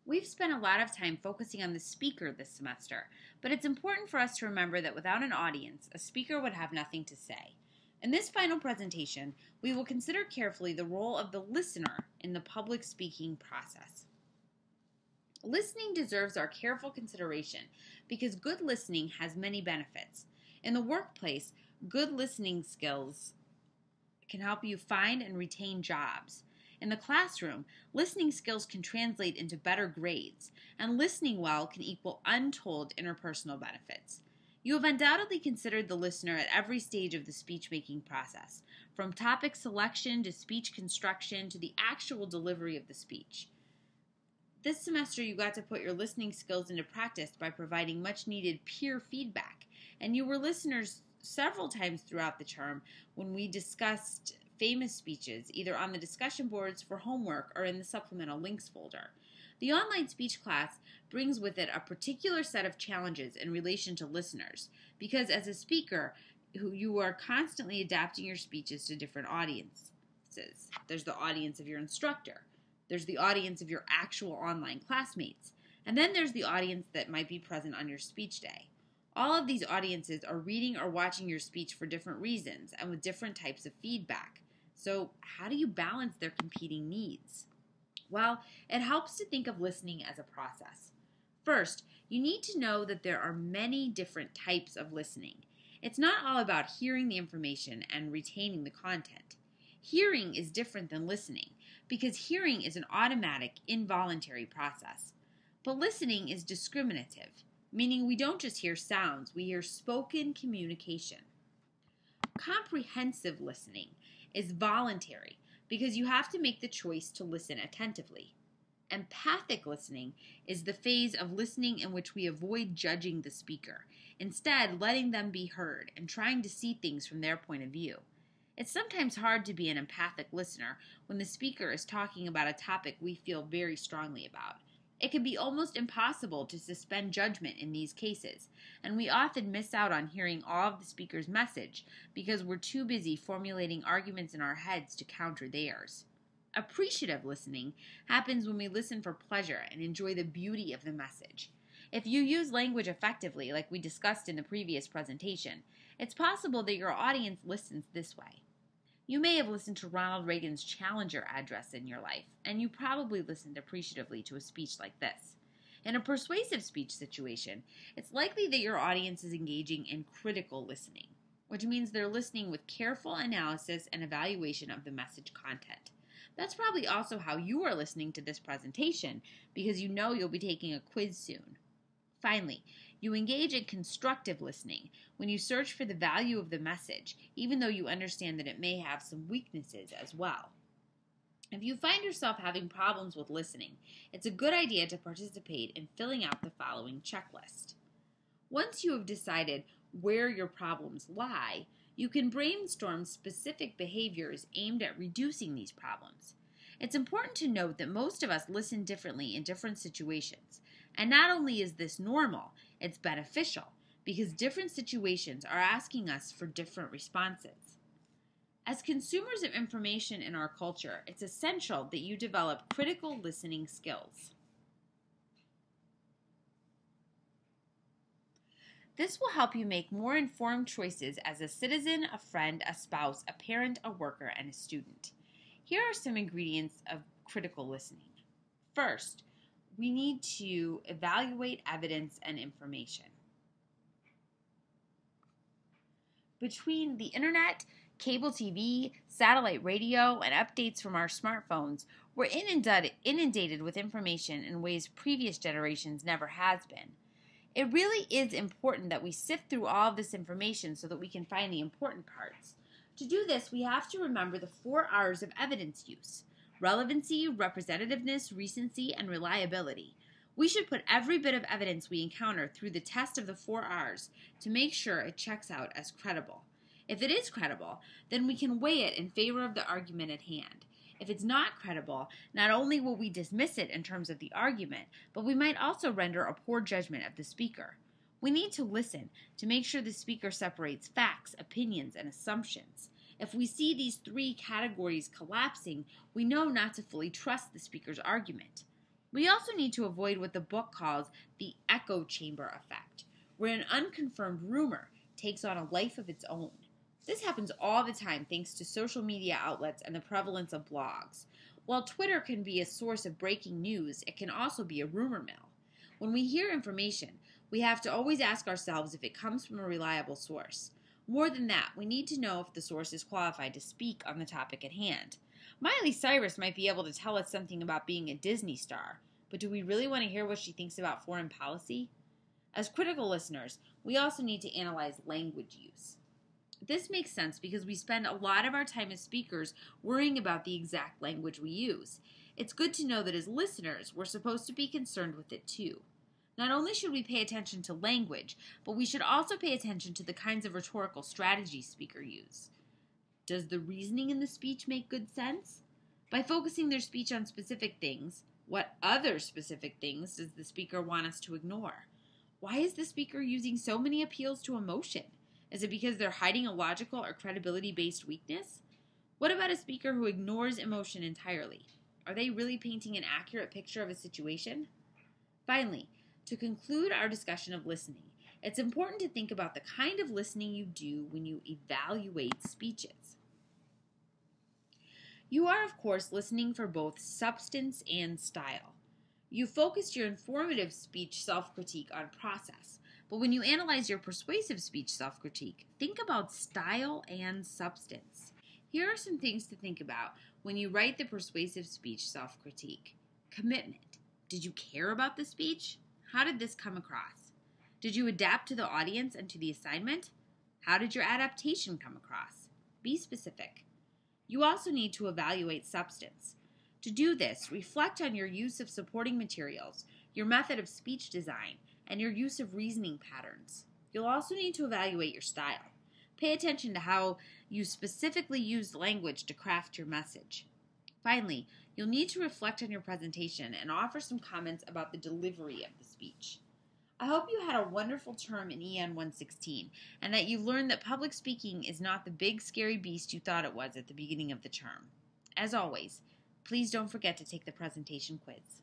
We've spent a lot of time focusing on the speaker this semester, but it's important for us to remember that without an audience, a speaker would have nothing to say. In this final presentation, we will consider carefully the role of the listener in the public speaking process. Listening deserves our careful consideration because good listening has many benefits. In the workplace, good listening skills can help you find and retain jobs. In the classroom, listening skills can translate into better grades, and listening well can equal untold interpersonal benefits. You have undoubtedly considered the listener at every stage of the speech-making process, from topic selection to speech construction to the actual delivery of the speech. This semester, you got to put your listening skills into practice by providing much-needed peer feedback, and you were listeners several times throughout the term when we discussed famous speeches, either on the discussion boards for homework or in the supplemental links folder. The online speech class brings with it a particular set of challenges in relation to listeners, because as a speaker, you are constantly adapting your speeches to different audiences. There's the audience of your instructor, there's the audience of your actual online classmates, and then there's the audience that might be present on your speech day. All of these audiences are reading or watching your speech for different reasons and with different types of feedback. So how do you balance their competing needs? Well, it helps to think of listening as a process. First, you need to know that there are many different types of listening. It's not all about hearing the information and retaining the content. Hearing is different than listening because hearing is an automatic, involuntary process. But listening is discriminative, meaning we don't just hear sounds, we hear spoken communication. Comprehensive listening is voluntary because you have to make the choice to listen attentively. Empathic listening is the phase of listening in which we avoid judging the speaker, instead letting them be heard and trying to see things from their point of view. It's sometimes hard to be an empathic listener when the speaker is talking about a topic we feel very strongly about. It can be almost impossible to suspend judgment in these cases, and we often miss out on hearing all of the speaker's message because we're too busy formulating arguments in our heads to counter theirs. Appreciative listening happens when we listen for pleasure and enjoy the beauty of the message. If you use language effectively, like we discussed in the previous presentation, it's possible that your audience listens this way. You may have listened to Ronald Reagan's Challenger address in your life, and you probably listened appreciatively to a speech like this. In a persuasive speech situation, it's likely that your audience is engaging in critical listening, which means they're listening with careful analysis and evaluation of the message content. That's probably also how you are listening to this presentation, because you know you'll be taking a quiz soon. Finally, you engage in constructive listening when you search for the value of the message, even though you understand that it may have some weaknesses as well. If you find yourself having problems with listening, it's a good idea to participate in filling out the following checklist. Once you have decided where your problems lie, you can brainstorm specific behaviors aimed at reducing these problems. It's important to note that most of us listen differently in different situations. And not only is this normal, it's beneficial because different situations are asking us for different responses. As consumers of information in our culture, it's essential that you develop critical listening skills. This will help you make more informed choices as a citizen, a friend, a spouse, a parent, a worker, and a student. Here are some ingredients of critical listening. First, we need to evaluate evidence and information. Between the internet, cable TV, satellite radio, and updates from our smartphones, we're inundated with information in ways previous generations never has been. It really is important that we sift through all of this information so that we can find the important parts. To do this, we have to remember the 4 R's of evidence use: relevancy, representativeness, recency, and reliability. We should put every bit of evidence we encounter through the test of the 4 R's to make sure it checks out as credible. If it is credible, then we can weigh it in favor of the argument at hand. If it's not credible, not only will we dismiss it in terms of the argument, but we might also render a poor judgment of the speaker. We need to listen to make sure the speaker separates facts, opinions, and assumptions. If we see these 3 categories collapsing, we know not to fully trust the speaker's argument. We also need to avoid what the book calls the echo chamber effect, where an unconfirmed rumor takes on a life of its own. This happens all the time thanks to social media outlets and the prevalence of blogs. While Twitter can be a source of breaking news, it can also be a rumor mill. When we hear information, we have to always ask ourselves if it comes from a reliable source. More than that, we need to know if the source is qualified to speak on the topic at hand. Miley Cyrus might be able to tell us something about being a Disney star, but do we really want to hear what she thinks about foreign policy? As critical listeners, we also need to analyze language use. This makes sense because we spend a lot of our time as speakers worrying about the exact language we use. It's good to know that as listeners, we're supposed to be concerned with it too. Not only should we pay attention to language, but we should also pay attention to the kinds of rhetorical strategies speakers use. Does the reasoning in the speech make good sense? By focusing their speech on specific things, what other specific things does the speaker want us to ignore? Why is the speaker using so many appeals to emotion? Is it because they're hiding a logical or credibility-based weakness? What about a speaker who ignores emotion entirely? Are they really painting an accurate picture of a situation? Finally, to conclude our discussion of listening, it's important to think about the kind of listening you do when you evaluate speeches. You are, of course, listening for both substance and style. You focused your informative speech self-critique on process, but when you analyze your persuasive speech self-critique, think about style and substance. Here are some things to think about when you write the persuasive speech self-critique. Commitment. Did you care about the speech? How did this come across? Did you adapt to the audience and to the assignment? How did your adaptation come across? Be specific. You also need to evaluate substance. To do this, reflect on your use of supporting materials, your method of speech design, and your use of reasoning patterns. You'll also need to evaluate your style. Pay attention to how you specifically used language to craft your message. Finally, you'll need to reflect on your presentation and offer some comments about the delivery of the speech. I hope you had a wonderful term in EN116 and that you've learned that public speaking is not the big scary beast you thought it was at the beginning of the term. As always, please don't forget to take the presentation quiz.